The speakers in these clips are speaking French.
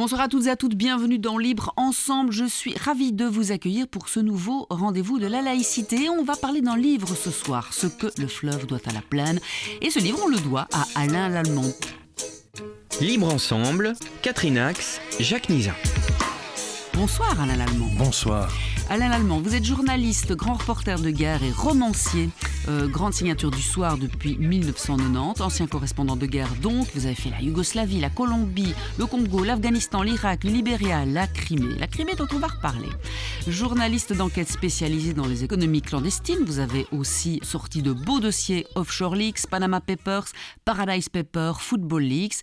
Bonsoir à toutes et à toutes, bienvenue dans Libre Ensemble. Je suis ravie de vous accueillir pour ce nouveau rendez-vous de la laïcité. On va parler d'un livre ce soir, Ce que le fleuve doit à la plaine. Et ce livre, on le doit à Alain Lallemand. Libre Ensemble, Catherine Ax, Jacques Nizan. Bonsoir Alain Lallemand. Bonsoir. Alain Lallemand, vous êtes journaliste, grand reporter de guerre et romancier. Grande signature du Soir depuis 1990, ancien correspondant de guerre donc. Vous avez fait la Yougoslavie, la Colombie, le Congo, l'Afghanistan, l'Irak, le Libéria, la Crimée. La Crimée dont on va reparler. Journaliste d'enquête spécialisé dans les économies clandestines, vous avez aussi sorti de beaux dossiers Offshore Leaks, Panama Papers, Paradise Papers, Football Leaks.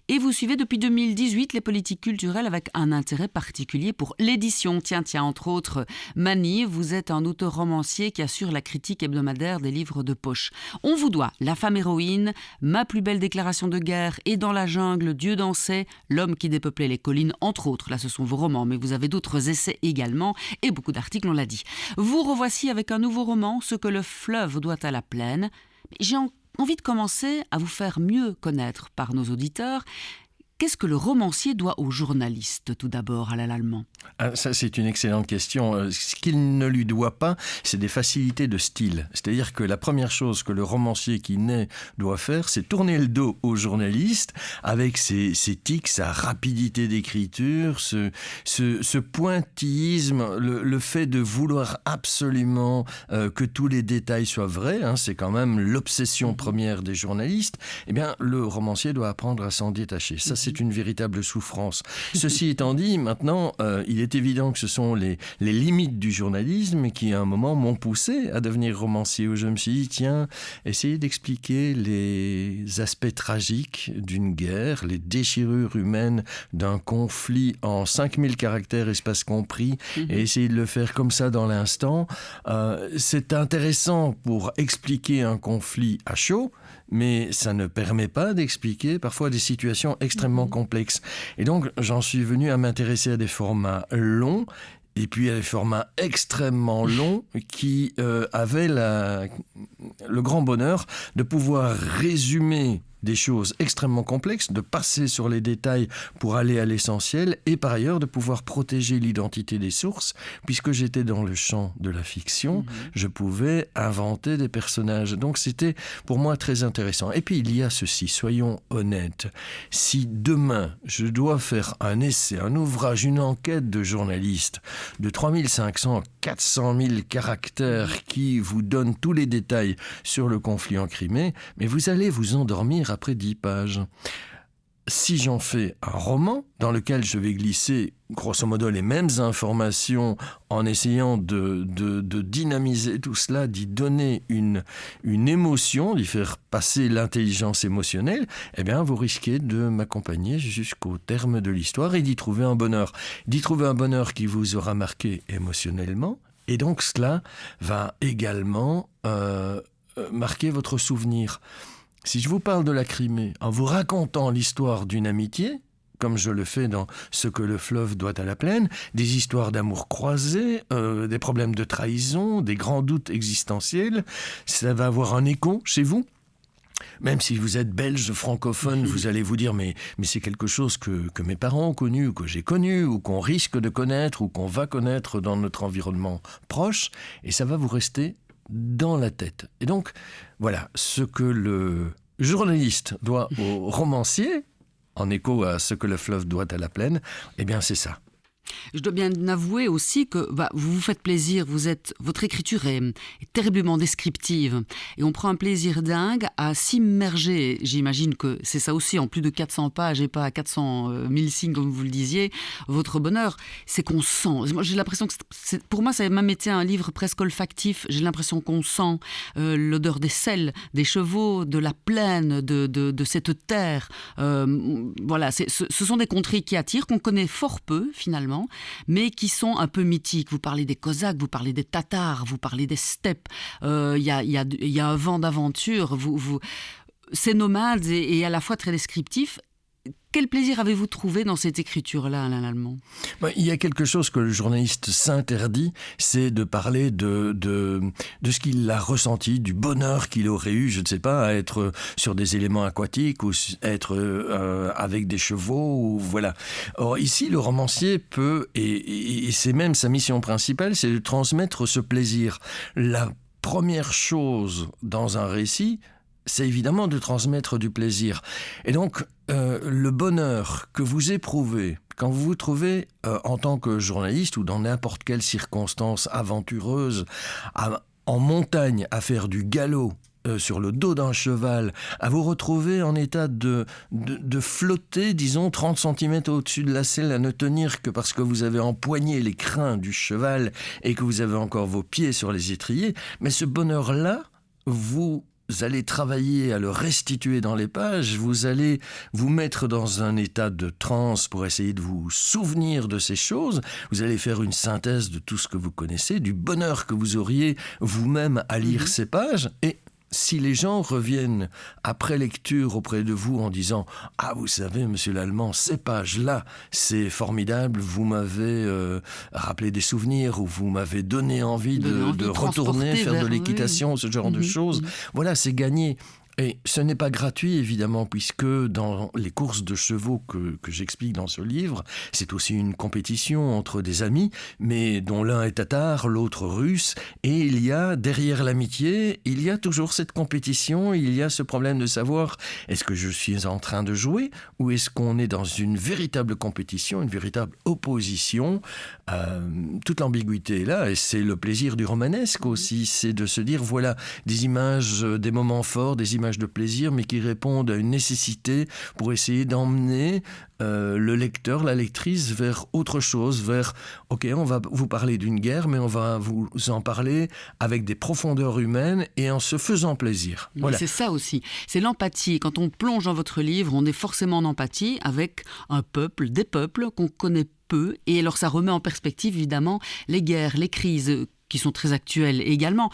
Et vous suivez depuis 2018 les politiques culturelles avec un intérêt particulier pour l'édition. Tiens, entre autres, Mani, vous êtes un auteur-romancier qui assure la critique hebdomadaire des livres de poche. On vous doit La femme héroïne, Ma plus belle déclaration de guerre et Dans la jungle, Dieu dansait, L'homme qui dépeuplait les collines, entre autres. Là, ce sont vos romans, mais vous avez d'autres essais également et beaucoup d'articles, on l'a dit. Vous revoici avec un nouveau roman, Ce que le fleuve doit à la plaine. J'ai envie de commencer à vous faire mieux connaître par nos auditeurs. Qu'est-ce que le romancier doit au journaliste, tout d'abord, Alain Lallemand ? Ça, c'est une excellente question. Ce qu'il ne lui doit pas, c'est des facilités de style. C'est-à-dire que la première chose que le romancier qui naît doit faire, c'est tourner le dos au journaliste avec ses tics, sa rapidité d'écriture, ce pointillisme, le fait de vouloir absolument que tous les détails soient vrais, c'est quand même l'obsession première des journalistes. Eh bien, le romancier doit apprendre à s'en détacher. Ça, c'est une véritable souffrance. Ceci étant dit, maintenant, il est évident que ce sont les limites du journalisme qui, à un moment, m'ont poussé à devenir romancier, où je me suis dit, tiens, essayer d'expliquer les aspects tragiques d'une guerre, les déchirures humaines d'un conflit en 5000 caractères, espace compris, et essayer de le faire comme ça dans l'instant. C'est intéressant pour expliquer un conflit à chaud, mais ça ne permet pas d'expliquer parfois des situations extrêmement complexes. Et donc, j'en suis venu à m'intéresser à des formats longs, et puis à des formats extrêmement longs qui avaient le grand bonheur de pouvoir résumer des choses extrêmement complexes, de passer sur les détails pour aller à l'essentiel et par ailleurs de pouvoir protéger l'identité des sources. Puisque j'étais dans le champ de la fiction, je pouvais inventer des personnages. Donc c'était pour moi très intéressant. Et puis il y a ceci, soyons honnêtes. Si demain je dois faire un essai, un ouvrage, une enquête de journaliste de 3500, 400 000 caractères qui vous donne tous les détails sur le conflit en Crimée, mais vous allez vous endormir après 10 pages. Si j'en fais un roman dans lequel je vais glisser grosso modo les mêmes informations en essayant de dynamiser tout cela, d'y donner une émotion, d'y faire passer l'intelligence émotionnelle, eh bien vous risquez de m'accompagner jusqu'au terme de l'histoire et d'y trouver un bonheur. D'y trouver un bonheur qui vous aura marqué émotionnellement, et donc cela va également marquer votre souvenir. Si je vous parle de la Crimée, en vous racontant l'histoire d'une amitié, comme je le fais dans Ce que le fleuve doit à la plaine, des histoires d'amour croisés, des problèmes de trahison, des grands doutes existentiels, ça va avoir un écho chez vous. Même si vous êtes belge, francophone, vous allez vous dire mais c'est quelque chose que mes parents ont connu, ou que j'ai connu, ou qu'on risque de connaître, ou qu'on va connaître dans notre environnement proche, et ça va vous rester dans la tête. Et donc, voilà, ce que le journaliste doit au romancier, en écho à Ce que le fleuve doit à la plaine, eh bien c'est ça. Je dois bien avouer aussi que vous vous faites plaisir, votre écriture est terriblement descriptive et on prend un plaisir dingue à s'immerger. J'imagine que c'est ça aussi, en plus de 400 pages et pas à 400 000 signes comme vous le disiez. Votre bonheur, c'est qu'on sent. Moi, j'ai l'impression que pour moi, ça a même été un livre presque olfactif. J'ai l'impression qu'on sent l'odeur des selles, des chevaux, de la plaine, de cette terre. Voilà, ce sont des contrées qui attirent, qu'on connaît fort peu finalement, mais qui sont un peu mythiques. Vous parlez des Cosaques, vous parlez des Tatars, vous parlez des steppes. Il y a un vent d'aventure. C'est nomade et à la fois très descriptif. Quel plaisir avez-vous trouvé dans cette écriture-là, Alain Lallemand ? Il y a quelque chose que le journaliste s'interdit, c'est de parler de ce qu'il a ressenti, du bonheur qu'il aurait eu, je ne sais pas, à être sur des éléments aquatiques ou être avec des chevaux, ou voilà. Or ici, le romancier peut, et c'est même sa mission principale, c'est de transmettre ce plaisir. La première chose dans un récit, c'est évidemment de transmettre du plaisir. Et donc, le bonheur que vous éprouvez quand vous vous trouvez en tant que journaliste ou dans n'importe quelle circonstance aventureuse, en montagne, à faire du galop, sur le dos d'un cheval, à vous retrouver en état de flotter, disons, 30 cm au-dessus de la selle, à ne tenir que parce que vous avez empoigné les crins du cheval et que vous avez encore vos pieds sur les étriers. Mais ce bonheur-là, vous allez travailler à le restituer dans les pages, vous allez vous mettre dans un état de transe pour essayer de vous souvenir de ces choses, vous allez faire une synthèse de tout ce que vous connaissez, du bonheur que vous auriez vous-même à lire ces pages, et si les gens reviennent après lecture auprès de vous en disant « Ah, vous savez, monsieur Lallemand, ces pages-là, c'est formidable, vous m'avez rappelé des souvenirs ou vous m'avez donné envie de retourner, faire de l'équitation, ce genre de choses. » Voilà, c'est gagné. Et ce n'est pas gratuit, évidemment, puisque dans les courses de chevaux que j'explique dans ce livre, c'est aussi une compétition entre des amis, mais dont l'un est tatar, l'autre russe, et il y a, derrière l'amitié, il y a toujours cette compétition, il y a ce problème de savoir, est-ce que je suis en train de jouer, ou est-ce qu'on est dans une véritable compétition, une véritable opposition. Toute l'ambiguïté est là, et c'est le plaisir du romanesque aussi, c'est de se dire, voilà, des images, des moments forts, des images de plaisir, mais qui répondent à une nécessité pour essayer d'emmener le lecteur, la lectrice vers autre chose, vers « Ok, on va vous parler d'une guerre, mais on va vous en parler avec des profondeurs humaines et en se faisant plaisir. » Voilà. C'est ça aussi, c'est l'empathie. Quand on plonge dans votre livre, on est forcément en empathie avec un peuple, des peuples qu'on connaît peu. Et alors ça remet en perspective évidemment les guerres, les crises qui sont très actuelles également.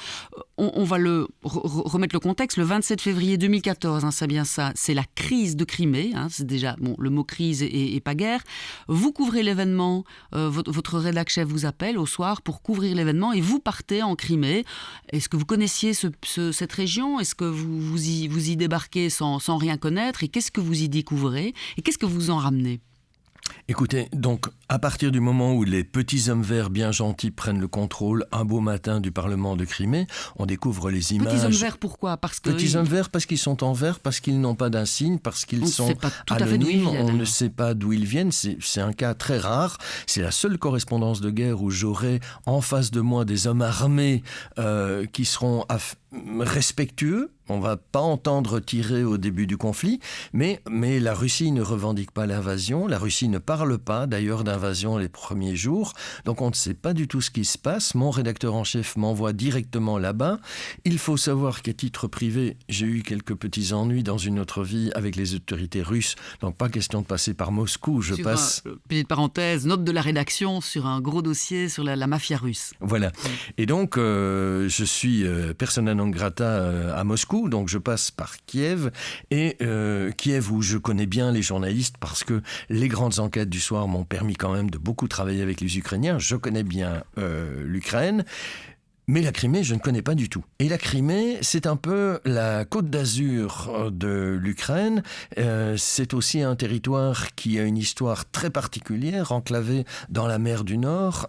On va remettre le contexte. Le 27 février 2014, c'est bien ça, c'est la crise de Crimée. C'est déjà, le mot crise et pas guerre. Vous couvrez l'événement, votre rédac chef vous appelle au soir pour couvrir l'événement et vous partez en Crimée. Est-ce que vous connaissiez cette région ? Est-ce que vous y débarquez sans rien connaître ? Et qu'est-ce que vous y découvrez ? Et qu'est-ce que vous en ramenez ? Écoutez, donc, à partir du moment où les petits hommes verts bien gentils prennent le contrôle un beau matin du Parlement de Crimée, on découvre les images... Petits hommes verts, pourquoi ? Petits hommes verts parce qu'ils sont en vert, parce qu'ils n'ont pas d'insigne, parce qu'ils sont anonymes, on ne sait pas d'où ils viennent. C'est un cas très rare. C'est la seule correspondance de guerre où j'aurai en face de moi des hommes armés qui seront respectueux. On ne va pas entendre tirer au début du conflit, mais la Russie ne revendique pas l'invasion. La Russie ne parle pas d'ailleurs d'invasion les premiers jours. Donc on ne sait pas du tout ce qui se passe. Mon rédacteur en chef m'envoie directement là-bas. Il faut savoir qu'à titre privé, j'ai eu quelques petits ennuis dans une autre vie avec les autorités russes. Donc pas question de passer par Moscou. Petite parenthèse, note de la rédaction sur un gros dossier sur la mafia russe. Voilà. Et donc je suis persona non grata à Moscou. Donc je passe par Kiev, et Kiev où je connais bien les journalistes parce que les grandes enquêtes du soir m'ont permis quand même de beaucoup travailler avec les Ukrainiens. Je connais bien l'Ukraine. Mais la Crimée, je ne connais pas du tout. Et la Crimée, c'est un peu la côte d'Azur de l'Ukraine. C'est aussi un territoire qui a une histoire très particulière, enclavé dans la mer du Nord.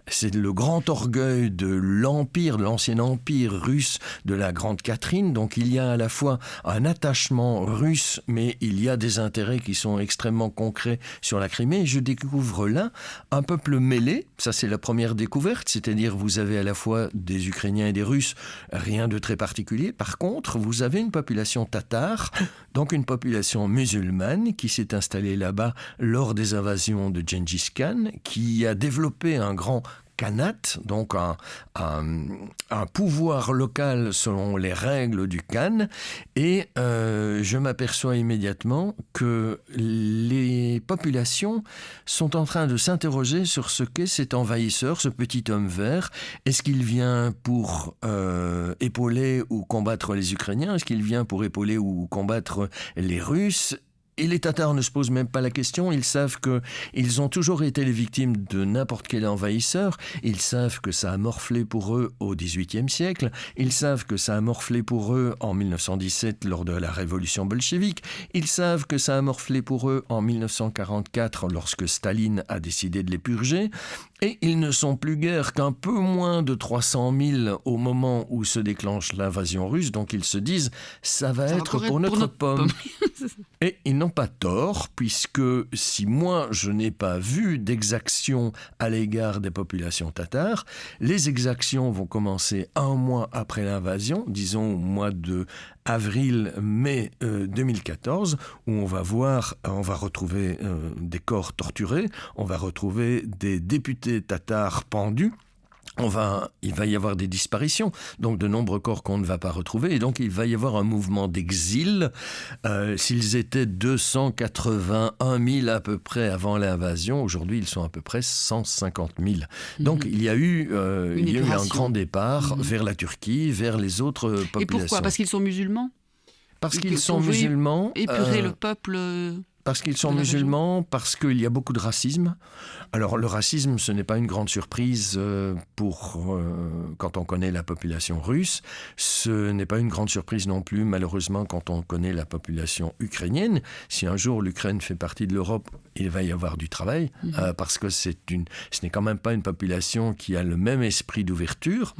C'est le grand orgueil de l'empire, de l'ancien empire russe de la Grande Catherine. Donc il y a à la fois un attachement russe, mais il y a des intérêts qui sont extrêmement concrets sur la Crimée. Je découvre là un peuple mêlé. Ça, c'est la première découverte. C'est-à-dire, vous avez à la fois des Ukrainiens et des Russes, rien de très particulier. Par contre, vous avez une population tatare, donc une population musulmane qui s'est installée là-bas lors des invasions de Gengis Khan, qui a développé un grand khanat, donc un pouvoir local selon les règles du Khan, et je m'aperçois immédiatement que les populations sont en train de s'interroger sur ce qu'est cet envahisseur, ce petit homme vert. Est-ce qu'il vient pour épauler ou combattre les Ukrainiens ? Est-ce qu'il vient pour épauler ou combattre les Russes ? Et les Tatars ne se posent même pas la question, ils savent qu'ils ont toujours été les victimes de n'importe quel envahisseur, ils savent que ça a morflé pour eux au XVIIIe siècle, ils savent que ça a morflé pour eux en 1917 lors de la révolution bolchevique, ils savent que ça a morflé pour eux en 1944 lorsque Staline a décidé de les purger, et ils ne sont plus guère qu'un peu moins de 300 000 au moment où se déclenche l'invasion russe, donc ils se disent « ça va être pour notre pomme ». Et ils n'ont pas tort, puisque si moi je n'ai pas vu d'exactions à l'égard des populations tatars, les exactions vont commencer un mois après l'invasion, disons au mois de avril-mai 2014, où on va retrouver des corps torturés, on va retrouver des députés tatars pendus. Il va y avoir des disparitions, donc de nombreux corps qu'on ne va pas retrouver, et donc il va y avoir un mouvement d'exil. S'ils étaient 281 000 à peu près avant l'invasion, aujourd'hui ils sont à peu près 150 000. Donc il y a eu un grand départ vers la Turquie, vers les autres populations. Et pourquoi ? Parce qu'ils sont musulmans ? Parce qu'ils sont musulmans. Épurer le peuple... Parce qu'ils sont musulmans, parce qu'il y a beaucoup de racisme. Alors le racisme, ce n'est pas une grande surprise quand on connaît la population russe. Ce n'est pas une grande surprise non plus, malheureusement, quand on connaît la population ukrainienne. Si un jour l'Ukraine fait partie de l'Europe, il va y avoir du travail, parce que ce n'est quand même pas une population qui a le même esprit d'ouverture.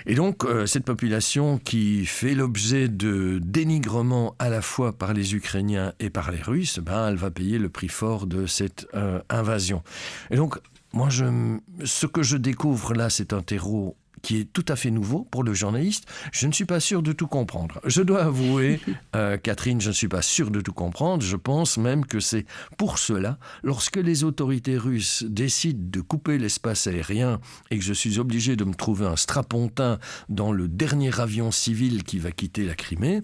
Et donc, cette population qui fait l'objet de dénigrement à la fois par les Ukrainiens et par les Russes, elle va payer le prix fort de cette invasion. Et donc, moi, ce que je découvre là, c'est un terreau qui est tout à fait nouveau pour le journaliste. Je ne suis pas sûr de tout comprendre. Je dois avouer, Catherine, je ne suis pas sûr de tout comprendre. Je pense même que c'est pour cela, lorsque les autorités russes décident de couper l'espace aérien et que je suis obligé de me trouver un strapontin dans le dernier avion civil qui va quitter la Crimée,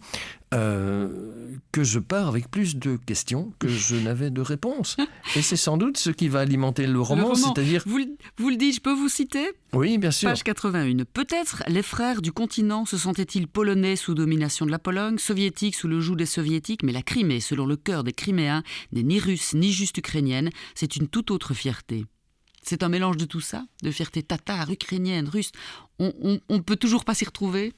que je pars avec plus de questions que je n'avais de réponses. Et c'est sans doute ce qui va alimenter le roman. C'est-à-dire... Vous le dites, je peux vous citer ? Oui, bien sûr. Page 81. Peut-être les frères du continent se sentaient-ils polonais sous domination de la Pologne, soviétiques sous le joug des soviétiques, mais la Crimée, selon le cœur des Criméens, n'est ni russe ni juste ukrainienne, c'est une toute autre fierté. C'est un mélange de tout ça, de fierté tatare, ukrainienne, russe. On peut toujours pas s'y retrouver ?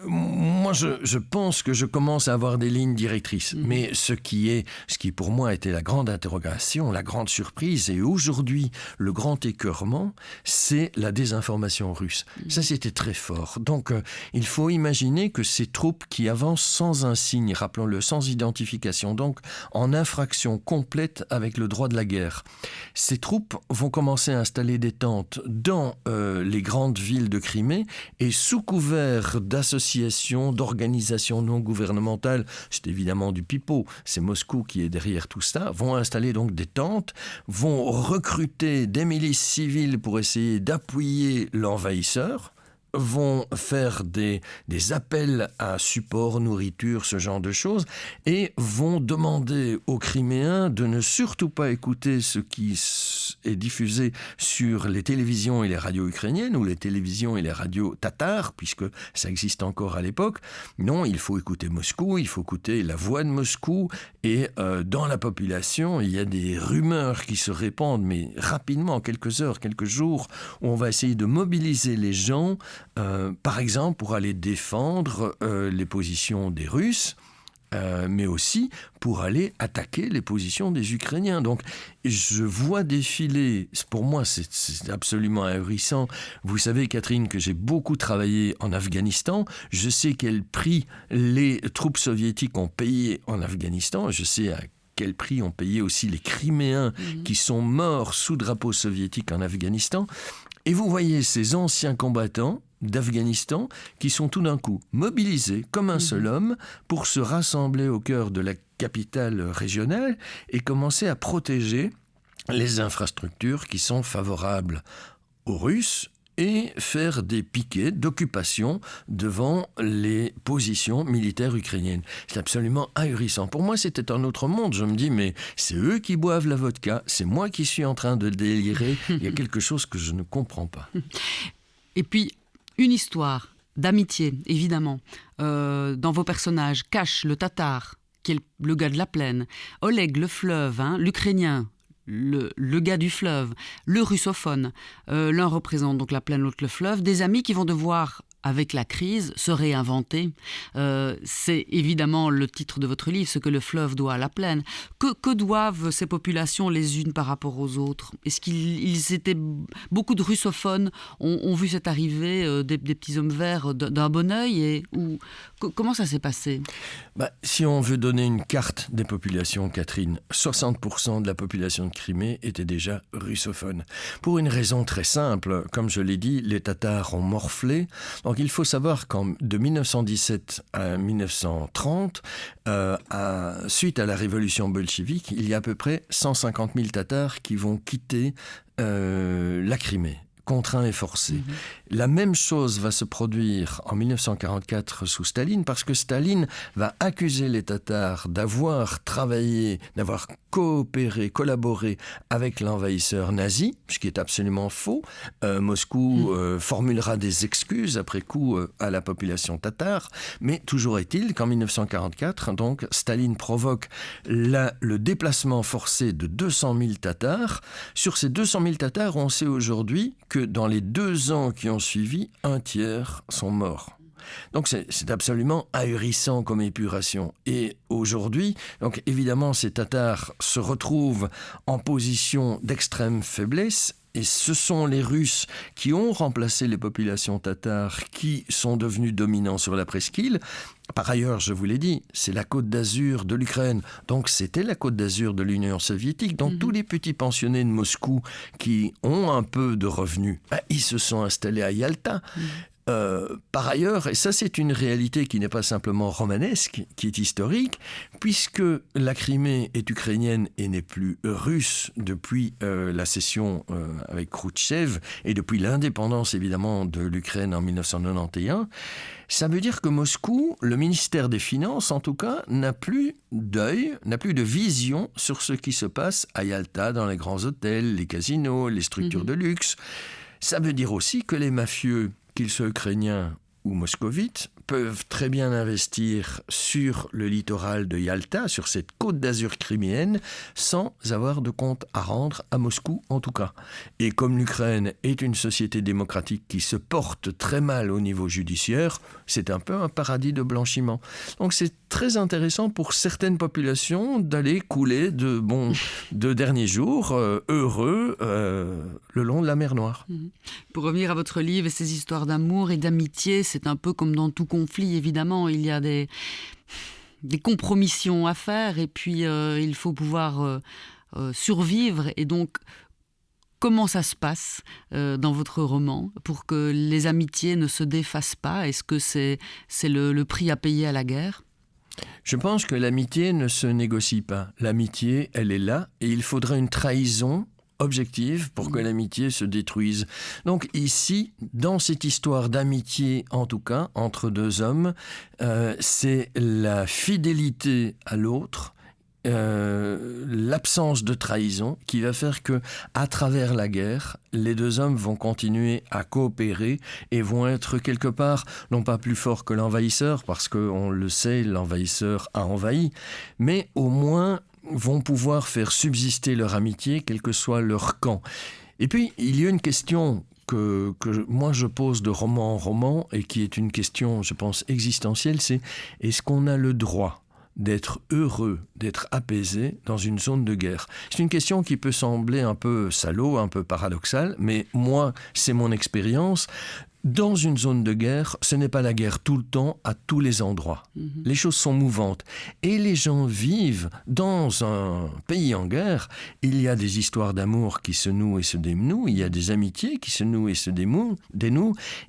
Moi, je pense que je commence à avoir des lignes directrices. Mais ce qui pour moi était la grande interrogation, la grande surprise, et aujourd'hui le grand écœurement, c'est la désinformation russe. Ça, c'était très fort. Donc, il faut imaginer que ces troupes qui avancent sans un signe, rappelons-le, sans identification, donc en infraction complète avec le droit de la guerre, ces troupes vont commencer à installer des tentes dans les grandes villes de Crimée, et sous couvert d'associations, d'organisations non gouvernementales, c'est évidemment du pipeau, c'est Moscou qui est derrière tout ça, vont installer donc des tentes, vont recruter des milices civiles pour essayer d'appuyer l'envahisseur, vont faire des appels à support, nourriture, ce genre de choses, et vont demander aux Criméens de ne surtout pas écouter ce qui est diffusé sur les télévisions et les radios ukrainiennes, ou les télévisions et les radios tatares, puisque ça existe encore à l'époque. Non, il faut écouter Moscou, il faut écouter la voix de Moscou, et dans la population, il y a des rumeurs qui se répandent, mais rapidement, en quelques heures, quelques jours, où on va essayer de mobiliser les gens, par exemple pour aller défendre les positions des Russes, mais aussi pour aller attaquer les positions des Ukrainiens. Donc je vois défiler, pour moi c'est absolument ahurissant. Vous savez, Catherine, que j'ai beaucoup travaillé en Afghanistan. Je sais quel prix les troupes soviétiques ont payé en Afghanistan. Je sais à quel prix ont payé aussi les Criméens qui sont morts sous drapeau soviétique en Afghanistan. Et vous voyez ces anciens combattants d'Afghanistan qui sont tout d'un coup mobilisés comme un seul homme pour se rassembler au cœur de la capitale régionale et commencer à protéger les infrastructures qui sont favorables aux Russes et faire des piquets d'occupation devant les positions militaires ukrainiennes. C'est absolument ahurissant. Pour moi, c'était un autre monde. Je me dis, mais c'est eux qui boivent la vodka, c'est moi qui suis en train de délirer. Il y a quelque chose que je ne comprends pas. Et puis, une histoire d'amitié, évidemment, dans vos personnages, cache le Tatar, qui est le gars de la plaine, Oleg, le fleuve, l'Ukrainien, le gars du fleuve, le russophone. L'un représente donc la plaine, l'autre le fleuve. Des amis qui vont devoir, avec la crise, se réinventer. C'est évidemment le titre de votre livre, ce que le fleuve doit à la plaine. Que doivent ces populations les unes par rapport aux autres? Est-ce qu'ils étaient... Beaucoup de russophones ont vu cette arrivée des petits hommes verts d'un bon œil comment ça s'est passé? Si on veut donner une carte des populations, Catherine, 60% de la population de Crimée était déjà russophone. Pour une raison très simple, comme je l'ai dit, les Tatars ont morflé. Donc il faut savoir qu'en de 1917 à 1930, suite à la révolution bolchevique, il y a à peu près 150 000 Tatars qui vont quitter la Crimée, contraints et forcés. La même chose va se produire en 1944 sous Staline, parce que Staline va accuser les Tatars d'avoir travaillé, d'avoir coopéré, collaboré avec l'envahisseur nazi, ce qui est absolument faux. Moscou formulera des excuses après coup à la population tatare, mais toujours est-il qu'en 1944, donc, Staline provoque le déplacement forcé de 200 000 Tatars. Sur ces 200 000 Tatars, on sait aujourd'hui que dans les 2 ans qui ont suivi, 1/3 sont morts. Donc c'est absolument ahurissant comme épuration. Et aujourd'hui, donc évidemment, ces Tatars se retrouvent en position d'extrême faiblesse. Et ce sont les Russes qui ont remplacé les populations tatares qui sont devenus dominants sur la presqu'île. Par ailleurs, je vous l'ai dit, c'est la côte d'Azur de l'Ukraine. Donc c'était la côte d'Azur de l'Union soviétique. Donc tous les petits pensionnés de Moscou qui ont un peu de revenus, ils se sont installés à Yalta. Par ailleurs, et ça c'est une réalité qui n'est pas simplement romanesque, qui est historique, puisque la Crimée est ukrainienne et n'est plus russe depuis la cession avec Khrouchtchev et depuis l'indépendance évidemment de l'Ukraine en 1991, ça veut dire que Moscou, le ministère des Finances en tout cas, n'a plus d'œil, n'a plus de vision sur ce qui se passe à Yalta, dans les grands hôtels, les casinos, les structures de luxe. Ça veut dire aussi que les mafieux, qu'ils soient ukrainiens ou moscovites, peuvent très bien investir sur le littoral de Yalta, sur cette côte d'Azur criméenne, sans avoir de compte à rendre à Moscou en tout cas. Et comme l'Ukraine est une société démocratique qui se porte très mal au niveau judiciaire, c'est un peu un paradis de blanchiment. Donc c'est très intéressant pour certaines populations d'aller couler de derniers jours heureux le long de la mer Noire. Pour revenir à votre livre et ces histoires d'amour et d'amitié, c'est un peu comme dans tout conflit, évidemment. Il y a des compromissions à faire et puis il faut pouvoir survivre. Et donc, comment ça se passe dans votre roman pour que les amitiés ne se défassent pas? Est-ce que c'est le prix à payer à la guerre? Je pense que l'amitié ne se négocie pas. L'amitié, elle est là et il faudrait une trahison objective pour que l'amitié se détruise. Donc ici, dans cette histoire d'amitié, en tout cas, entre 2 hommes, c'est la fidélité à l'autre, l'absence de trahison qui va faire que, à travers la guerre, les 2 hommes vont continuer à coopérer et vont être quelque part, non pas plus forts que l'envahisseur, parce qu'on le sait, l'envahisseur a envahi, mais au moins vont pouvoir faire subsister leur amitié, quel que soit leur camp. Et puis, il y a une question que moi je pose de roman en roman, et qui est une question, je pense, existentielle, c'est est-ce qu'on a le droit d'être heureux, d'être apaisé dans une zone de guerre? C'est une question qui peut sembler un peu salaud, un peu paradoxale, mais moi, c'est mon expérience. Dans une zone de guerre, ce n'est pas la guerre tout le temps, à tous les endroits. Les choses sont mouvantes. Et les gens vivent dans un pays en guerre. Il y a des histoires d'amour qui se nouent et se dénouent. Il y a des amitiés qui se nouent et se dénouent.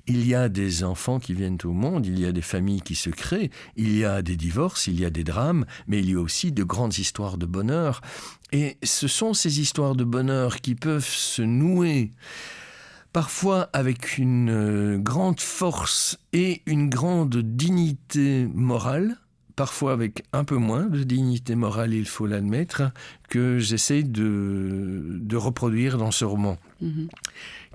Il y a des enfants qui viennent au monde. Il y a des familles qui se créent. Il y a des divorces, il y a des drames. Mais il y a aussi de grandes histoires de bonheur. Et ce sont ces histoires de bonheur qui peuvent se nouer parfois avec une grande force et une grande dignité morale, parfois avec un peu moins de dignité morale, il faut l'admettre, que j'essaye de reproduire dans ce roman. Mhm.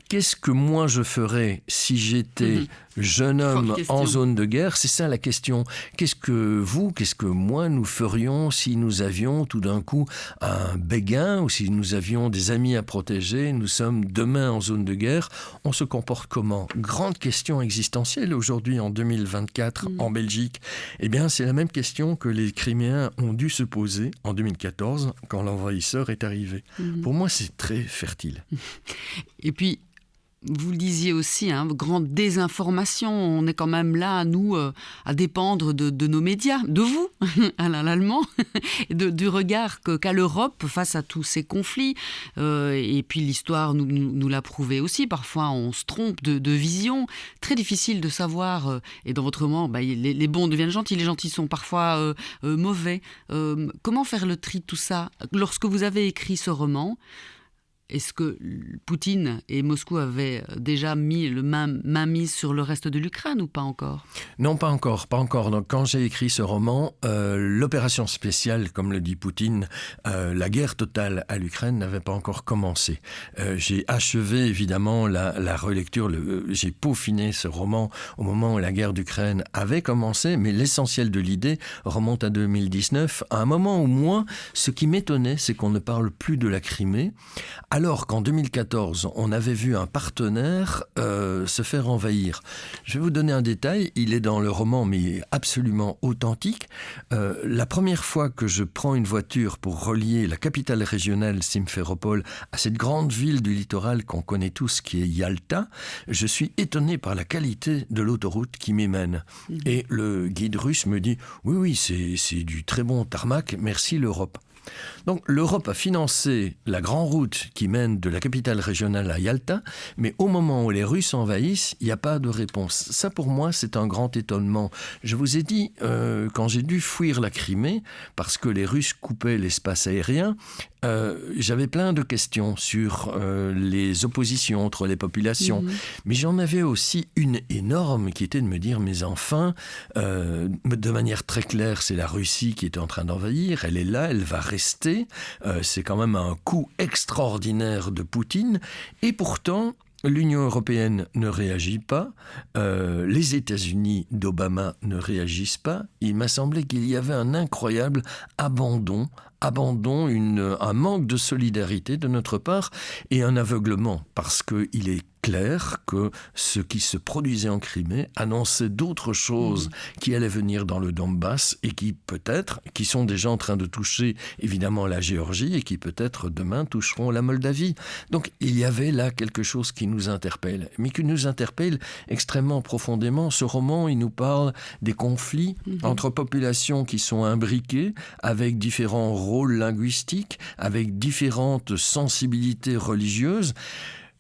Qu'est-ce que moi je ferais si j'étais jeune homme en zone de guerre? C'est ça la question. Qu'est-ce que moi nous ferions si nous avions tout d'un coup un béguin ou si nous avions des amis à protéger? Nous sommes demain en zone de guerre. On se comporte comment? Grande question existentielle aujourd'hui en 2024 en Belgique. Eh bien, c'est la même question que les Criméens ont dû se poser en 2014 quand l'envahisseur est arrivé. Pour moi, c'est très fertile. Et puis, vous le disiez aussi, grande désinformation. On est quand même là, nous, à dépendre de nos médias, de vous, Alain Lallemand, et du regard qu'a l'Europe face à tous ces conflits. Et puis l'histoire nous l'a prouvé aussi. Parfois, on se trompe de vision. Très difficile de savoir. Et dans votre roman, les bons deviennent gentils, les gentils sont parfois mauvais. Comment faire le tri de tout ça? Lorsque vous avez écrit ce roman, est-ce que Poutine et Moscou avaient déjà mis main mise sur le reste de l'Ukraine ou pas encore? Non, pas encore. Donc, quand j'ai écrit ce roman, l'opération spéciale, comme le dit Poutine, la guerre totale à l'Ukraine n'avait pas encore commencé. J'ai achevé évidemment la relecture, j'ai peaufiné ce roman au moment où la guerre d'Ukraine avait commencé, mais l'essentiel de l'idée remonte à 2019, à un moment où moi, ce qui m'étonnait, c'est qu'on ne parle plus de la Crimée, alors qu'en 2014, on avait vu un partenaire se faire envahir. Je vais vous donner un détail, il est dans le roman, mais absolument authentique. La première fois que je prends une voiture pour relier la capitale régionale Simferopol à cette grande ville du littoral qu'on connaît tous, qui est Yalta, je suis étonné par la qualité de l'autoroute qui m'y mène. Et le guide russe me dit « Oui, c'est du très bon tarmac, merci l'Europe ». Donc l'Europe a financé la grande route qui mène de la capitale régionale à Yalta, mais au moment où les Russes envahissent, il n'y a pas de réponse. Ça pour moi c'est un grand étonnement. Je vous ai dit, quand j'ai dû fuir la Crimée, parce que les Russes coupaient l'espace aérien, j'avais plein de questions sur les oppositions entre les populations, mais j'en avais aussi une énorme qui était de me dire, mais enfin, de manière très claire, c'est la Russie qui est en train d'envahir, elle est là, elle va rester, c'est quand même un coup extraordinaire de Poutine, et pourtant, l'Union européenne ne réagit pas, les États-Unis d'Obama ne réagissent pas. Il m'a semblé qu'il y avait un incroyable abandon, un manque de solidarité de notre part et un aveuglement, parce qu'il est clair que ce qui se produisait en Crimée annonçait d'autres choses qui allaient venir dans le Donbass et qui sont déjà en train de toucher évidemment la Géorgie et qui peut-être demain toucheront la Moldavie. Donc il y avait là quelque chose qui nous interpelle, mais qui nous interpelle extrêmement profondément. Ce roman, il nous parle des conflits entre populations qui sont imbriquées avec différents rôles linguistiques, avec différentes sensibilités religieuses.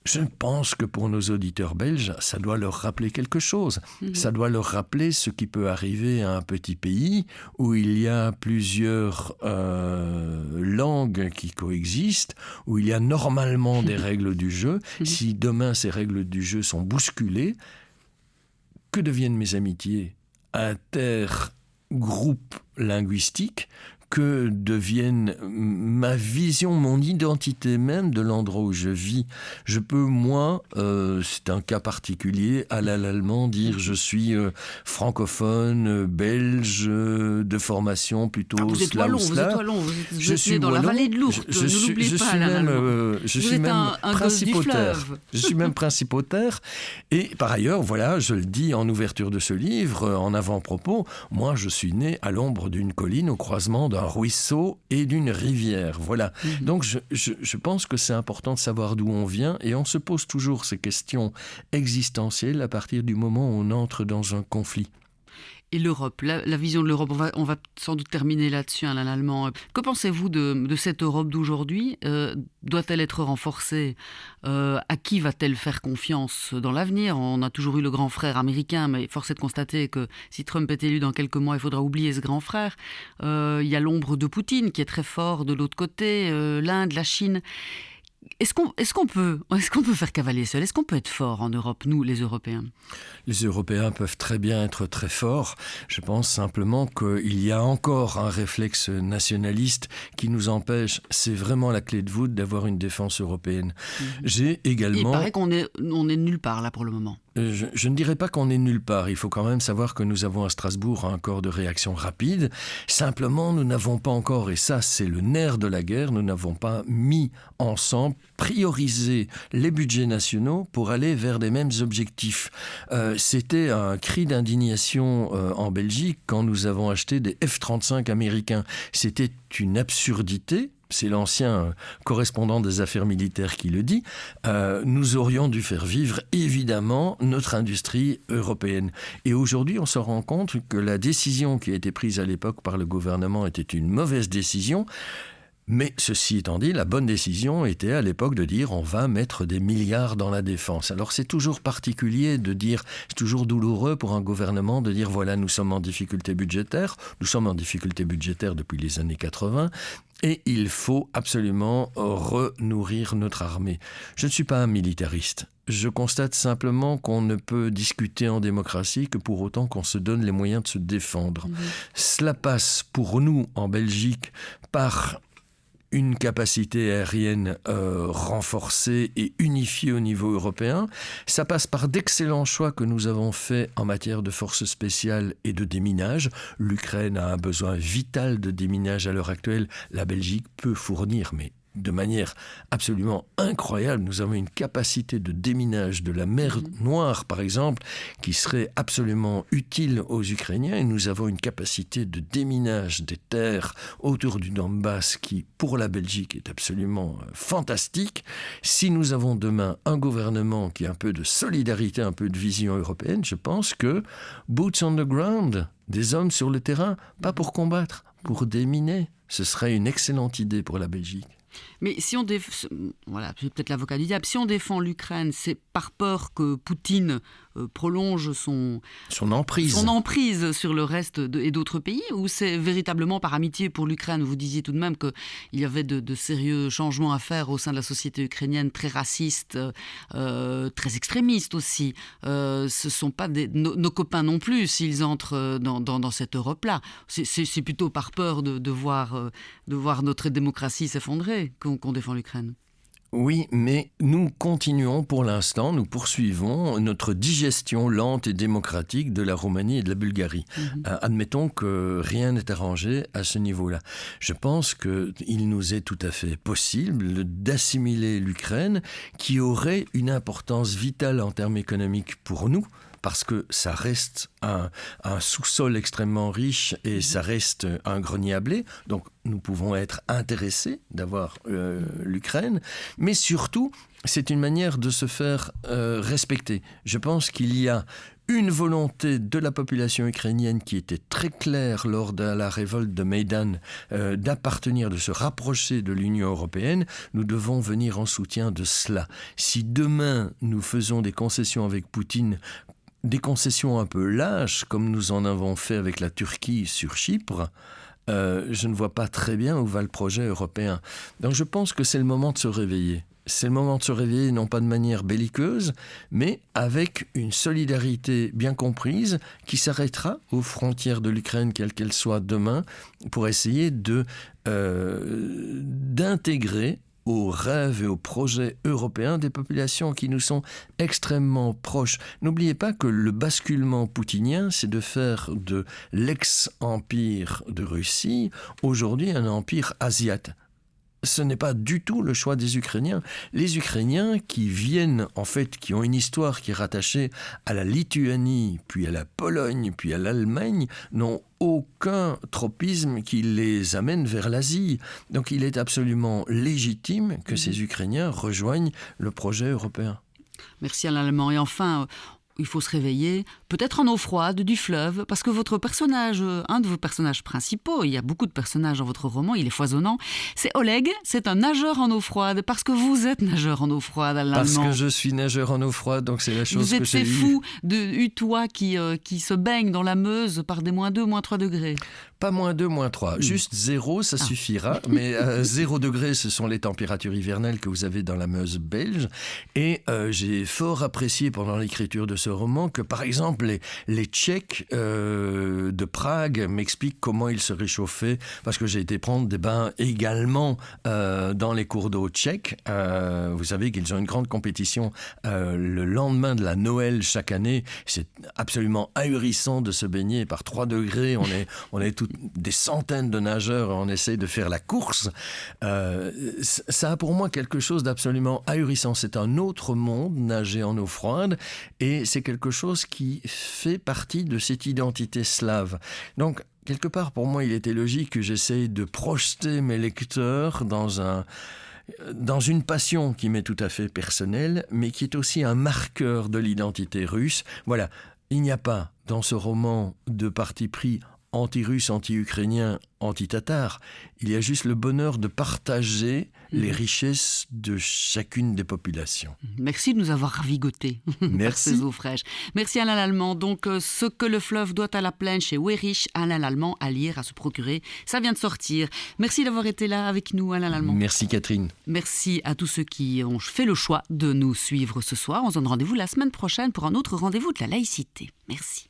Je pense que pour nos auditeurs belges, ça doit leur rappeler quelque chose. Ça doit leur rappeler ce qui peut arriver à un petit pays où il y a plusieurs langues qui coexistent, où il y a normalement des règles du jeu. Si demain ces règles du jeu sont bousculées, que deviennent mes amitiés intergroupes linguistiques? Que devienne ma vision, mon identité même de l'endroit où je vis. Je peux, moi, c'est un cas particulier, à l'allemand, dire je suis francophone, belge, de formation plutôt slave. Vous êtes wallon, vous êtes né dans la vallée de l'Ourthe, ne l'oubliez pas. Je suis même principautaire. Je suis même principautaire. Et par ailleurs, voilà, je le dis en ouverture de ce livre, en avant-propos, moi je suis né à l'ombre d'une colline au croisement d'un ruisseau et d'une rivière. Voilà. Donc je pense que c'est important de savoir d'où on vient et on se pose toujours ces questions existentielles à partir du moment où on entre dans un conflit. Et l'Europe, la vision de l'Europe, on va sans doute terminer là-dessus, Alain Lallemand. Que pensez-vous de cette Europe d'aujourd'hui? Doit-elle être renforcée? À qui va-t-elle faire confiance dans l'avenir? On a toujours eu le grand frère américain, mais force est de constater que si Trump est élu dans quelques mois, il faudra oublier ce grand frère. Il y a l'ombre de Poutine qui est très fort de l'autre côté, l'Inde, la Chine. est-ce qu'on peut faire cavalier seul? Est-ce qu'on peut être fort en Europe, nous, les Européens? Les Européens peuvent très bien être très forts. Je pense simplement qu'il y a encore un réflexe nationaliste qui nous empêche, c'est vraiment la clé de voûte, d'avoir une défense européenne. J'ai également... Il paraît qu'on est nulle part là pour le moment. Je ne dirais pas qu'on est nulle part. Il faut quand même savoir que nous avons à Strasbourg un corps de réaction rapide. Simplement, nous n'avons pas encore, et ça c'est le nerf de la guerre, nous n'avons pas mis ensemble, priorisé les budgets nationaux pour aller vers des mêmes objectifs. C'était un cri d'indignation en Belgique quand nous avons acheté des F-35 américains. C'était une absurdité. C'est l'ancien correspondant des affaires militaires qui le dit, nous aurions dû faire vivre évidemment notre industrie européenne. Et aujourd'hui, on se rend compte que la décision qui a été prise à l'époque par le gouvernement était une mauvaise décision. Mais ceci étant dit, la bonne décision était à l'époque de dire on va mettre des milliards dans la défense. Alors c'est toujours particulier de dire, c'est toujours douloureux pour un gouvernement de dire voilà, nous sommes en difficulté budgétaire, nous sommes en difficulté budgétaire depuis les années 80 et il faut absolument renourrir notre armée. Je ne suis pas un militariste. Je constate simplement qu'on ne peut discuter en démocratie que pour autant qu'on se donne les moyens de se défendre. Cela passe pour nous en Belgique par une capacité aérienne renforcée et unifiée au niveau européen. Ça passe par d'excellents choix que nous avons faits en matière de forces spéciales et de déminage. L'Ukraine a un besoin vital de déminage à l'heure actuelle. La Belgique peut fournir, mais de manière absolument incroyable. Nous avons une capacité de déminage de la mer Noire, par exemple, qui serait absolument utile aux Ukrainiens. Et nous avons une capacité de déminage des terres autour du Donbass qui, pour la Belgique, est absolument fantastique. Si nous avons demain un gouvernement qui a un peu de solidarité, un peu de vision européenne, je pense que boots on the ground, des hommes sur le terrain, pas pour combattre, pour déminer, ce serait une excellente idée pour la Belgique. Mais si on voilà, c'est peut-être l'avocat du diable. Si on défend l'Ukraine, c'est par peur que Poutine prolonge son emprise sur le reste et d'autres pays, ou c'est véritablement par amitié pour l'Ukraine? Vous disiez tout de même qu'il y avait de sérieux changements à faire au sein de la société ukrainienne, très raciste, très extrémiste aussi. Ce ne sont pas nos copains non plus s'ils entrent dans cette Europe-là. C'est plutôt par peur de voir notre démocratie s'effondrer qu'on défend l'Ukraine. Oui, mais nous continuons pour l'instant, nous poursuivons notre digestion lente et démocratique de la Roumanie et de la Bulgarie. Admettons que rien n'est arrangé à ce niveau-là. Je pense qu'il nous est tout à fait possible d'assimiler l'Ukraine, qui aurait une importance vitale en termes économiques pour nous, parce que ça reste un sous-sol extrêmement riche et ça reste un grenier à blé. Donc nous pouvons être intéressés d'avoir l'Ukraine, mais surtout, c'est une manière de se faire respecter. Je pense qu'il y a une volonté de la population ukrainienne qui était très claire lors de la révolte de Maïdan d'appartenir, de se rapprocher de l'Union européenne. Nous devons venir en soutien de cela. Si demain nous faisons des concessions avec Poutine, des concessions un peu lâches, comme nous en avons fait avec la Turquie sur Chypre, je ne vois pas très bien où va le projet européen. Donc je pense que c'est le moment de se réveiller. C'est le moment de se réveiller, non pas de manière belliqueuse, mais avec une solidarité bien comprise qui s'arrêtera aux frontières de l'Ukraine, quelle qu'elle soit demain, pour essayer d'intégrer aux rêves et aux projets européens des populations qui nous sont extrêmement proches. N'oubliez pas que le basculement poutinien, c'est de faire de l'ex-empire de Russie aujourd'hui un empire asiate. Ce n'est pas du tout le choix des Ukrainiens. Les Ukrainiens qui viennent, en fait, qui ont une histoire qui est rattachée à la Lituanie, puis à la Pologne, puis à l'Allemagne, n'ont aucun tropisme qui les amène vers l'Asie. Donc il est absolument légitime que ces Ukrainiens rejoignent le projet européen. Merci Alain Lallemand. Et enfin, il faut se réveiller, peut-être en eau froide du fleuve, parce que votre personnage, un de vos personnages principaux, il y a beaucoup de personnages dans votre roman, il est foisonnant, c'est Oleg, c'est un nageur en eau froide, parce que vous êtes nageur en eau froide à l'allemand. Parce que je suis nageur en eau froide, donc c'est la chose vous êtes que j'ai ces fous de Utois qui se baignent dans la Meuse par des -2, -3 degrés. Pas -2, -3, juste 0, ça suffira. Mais 0 degré, ce sont les températures hivernales que vous avez dans la Meuse belge. Et j'ai fort apprécié pendant l'écriture de ce roman que, par exemple, les Tchèques de Prague m'expliquent comment ils se réchauffaient, parce que j'ai été prendre des bains également dans les cours d'eau tchèques. Vous savez qu'ils ont une grande compétition le lendemain de la Noël chaque année. C'est absolument ahurissant de se baigner par 3 degrés. On est des centaines de nageurs et on essaie de faire la course. Ça a pour moi quelque chose d'absolument ahurissant. C'est un autre monde, nager en eau froide, et c'est quelque chose qui fait partie de cette identité slave. Donc, quelque part, pour moi, il était logique que j'essaye de projeter mes lecteurs dans une passion qui m'est tout à fait personnelle, mais qui est aussi un marqueur de l'identité russe. Voilà, il n'y a pas dans ce roman de parti pris anti-russe, anti-ukrainien, anti-tatar. Il y a juste le bonheur de partager les richesses de chacune des populations. Merci de nous avoir ravigotés par ces eaux fraîches. Merci Alain Lallemand. Donc, Ce que le fleuve doit à la plaine chez Weyrich, Alain Lallemand, à lire, à se procurer. Ça vient de sortir. Merci d'avoir été là avec nous, Alain Lallemand. Merci Catherine. Merci à tous ceux qui ont fait le choix de nous suivre ce soir. On se donne rendez-vous la semaine prochaine pour un autre rendez-vous de la laïcité. Merci.